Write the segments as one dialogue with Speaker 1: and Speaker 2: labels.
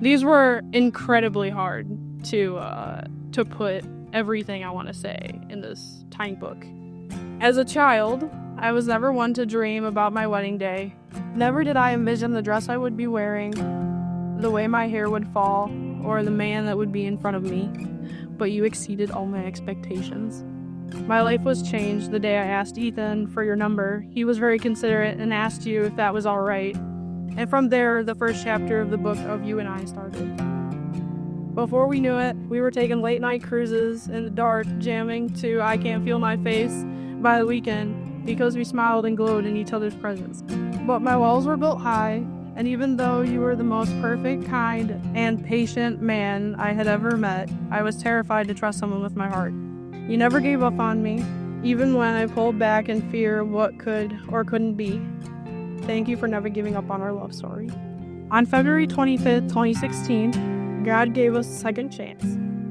Speaker 1: These were incredibly hard to put everything I want to say in this tiny book. As a child, I was never one to dream about my wedding day. Never did I envision the dress I would be wearing, the way my hair would fall, or the man that would be in front of me. But you exceeded all my expectations. My life was changed the day I asked Ethan for your number. He was very considerate and asked you if that was all right. And from there, the first chapter of the book of You and I started. Before we knew it, we were taking late night cruises in the dark, jamming to I Can't Feel My Face by the weekend because we smiled and glowed in each other's presence. But my walls were built high, and even though you were the most perfect, kind, and patient man I had ever met, I was terrified to trust someone with my heart. You never gave up on me, even when I pulled back in fear of what could or couldn't be. Thank you for never giving up on our love story. On February 25th, 2016, God gave us a second chance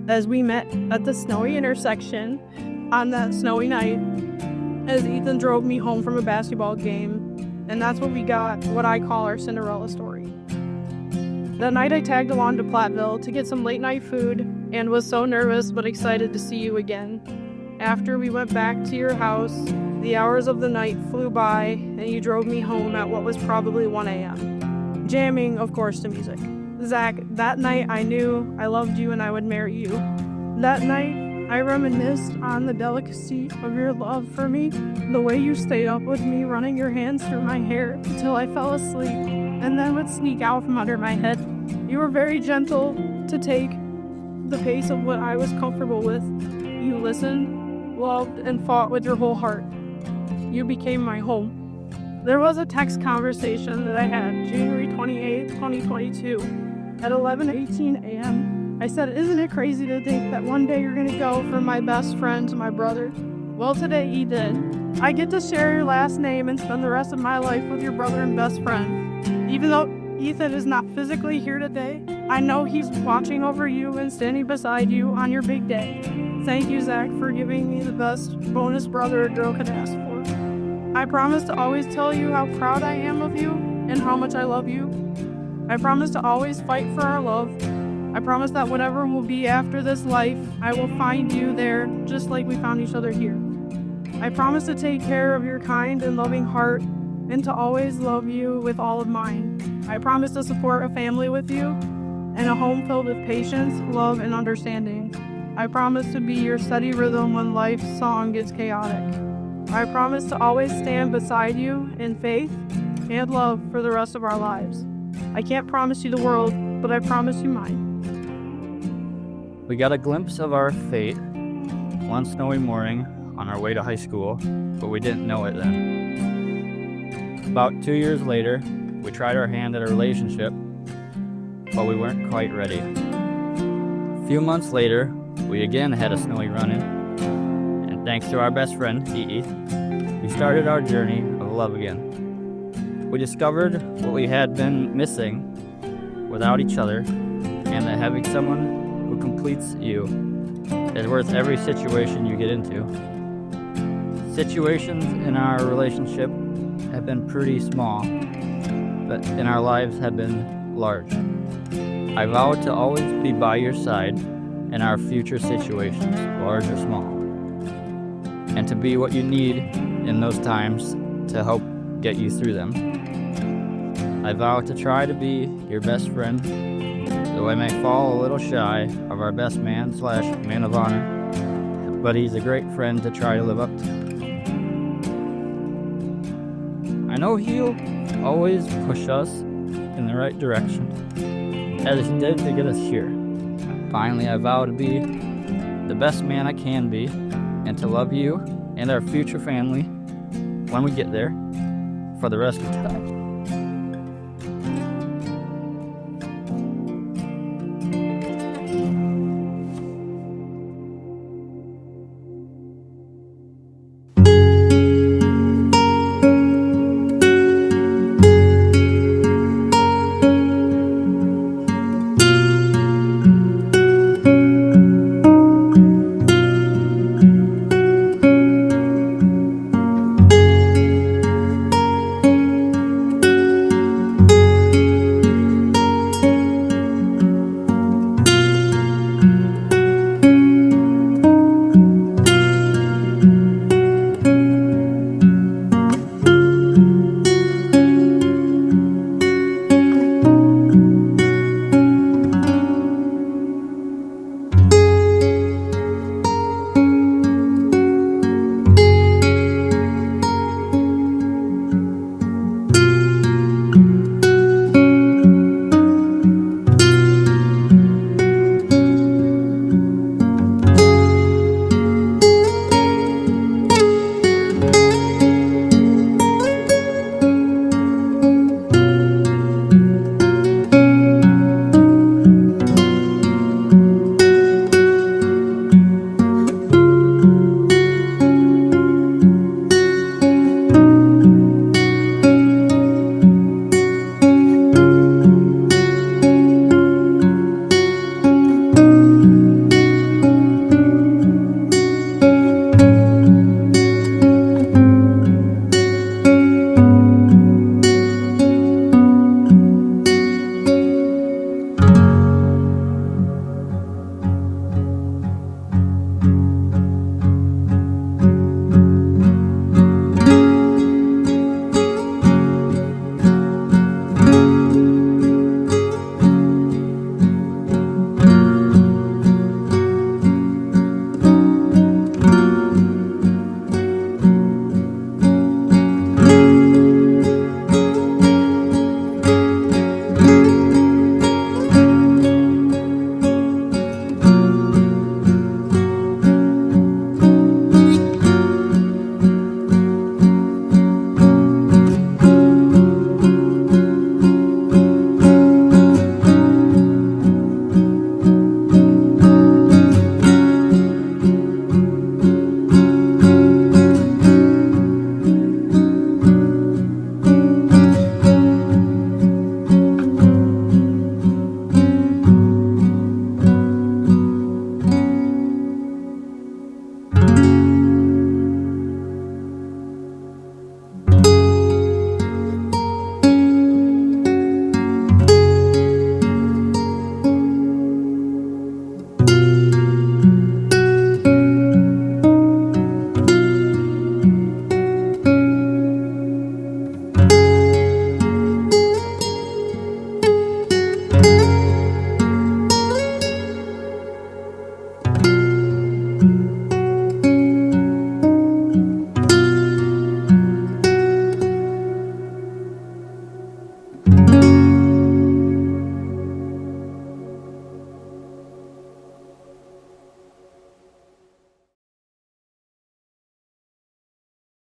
Speaker 1: as we met at the snowy intersection on that snowy night as Ethan drove me home from a basketball game, and that's what we got, what I call our Cinderella story. That night I tagged along to Platteville to get some late night food and was so nervous but excited to see you again. After we went back to your house, the hours of the night flew by and you drove me home at what was probably 1 a.m. Jamming, of course, to music. Zach, that night I knew I loved you and I would marry you. That night, I reminisced on the delicacy of your love for me, the way you stayed up with me running your hands through my hair until I fell asleep and then would sneak out from under my head. You were very gentle to take the pace of what I was comfortable with. You listened, loved, and fought with your whole heart. You became my home. There was a text conversation that I had January 28, 2022 at 11:18 a.m. I said, isn't it crazy to think that one day you're going to go from my best friend to my brother? Well, today he did. I get to share your last name and spend the rest of my life with your brother and best friend. Even though Ethan is not physically here today, I know he's watching over you and standing beside you on your big day. Thank you, Zach, for giving me the best bonus brother a girl could ask for. I promise to always tell you how proud I am of you and how much I love you. I promise to always fight for our love. I promise that whatever will be after this life, I will find you there just like we found each other here. I promise to take care of your kind and loving heart and to always love you with all of mine. I promise to support a family with you and a home filled with patience, love, and understanding. I promise to be your steady rhythm when life's song gets chaotic. I promise to always stand beside you in faith and love for the rest of our lives. I can't promise you the world, but I promise you mine.
Speaker 2: We got a glimpse of our fate one snowy morning on our way to high school, but we didn't know it then. About 2 years later, we tried our hand at a relationship, but we weren't quite ready. A few months later, we again had a snowy run-in, and thanks to our best friend, Dee, we started our journey of love again. We discovered what we had been missing without each other, and that having someone who completes you is worth every situation you get into. Situations in our relationship have been pretty small, but in our lives have been large. I vow to always be by your side in our future situations, large or small, and to be what you need in those times to help get you through them. I vow to try to be your best friend, though I may fall a little shy of our best man/man of honor, but he's a great friend to try to live up to. I know he'll always push us in the right direction, as he did to get us here. Finally, I vow to be the best man I can be, and to love you and our future family when we get there for the rest of the time.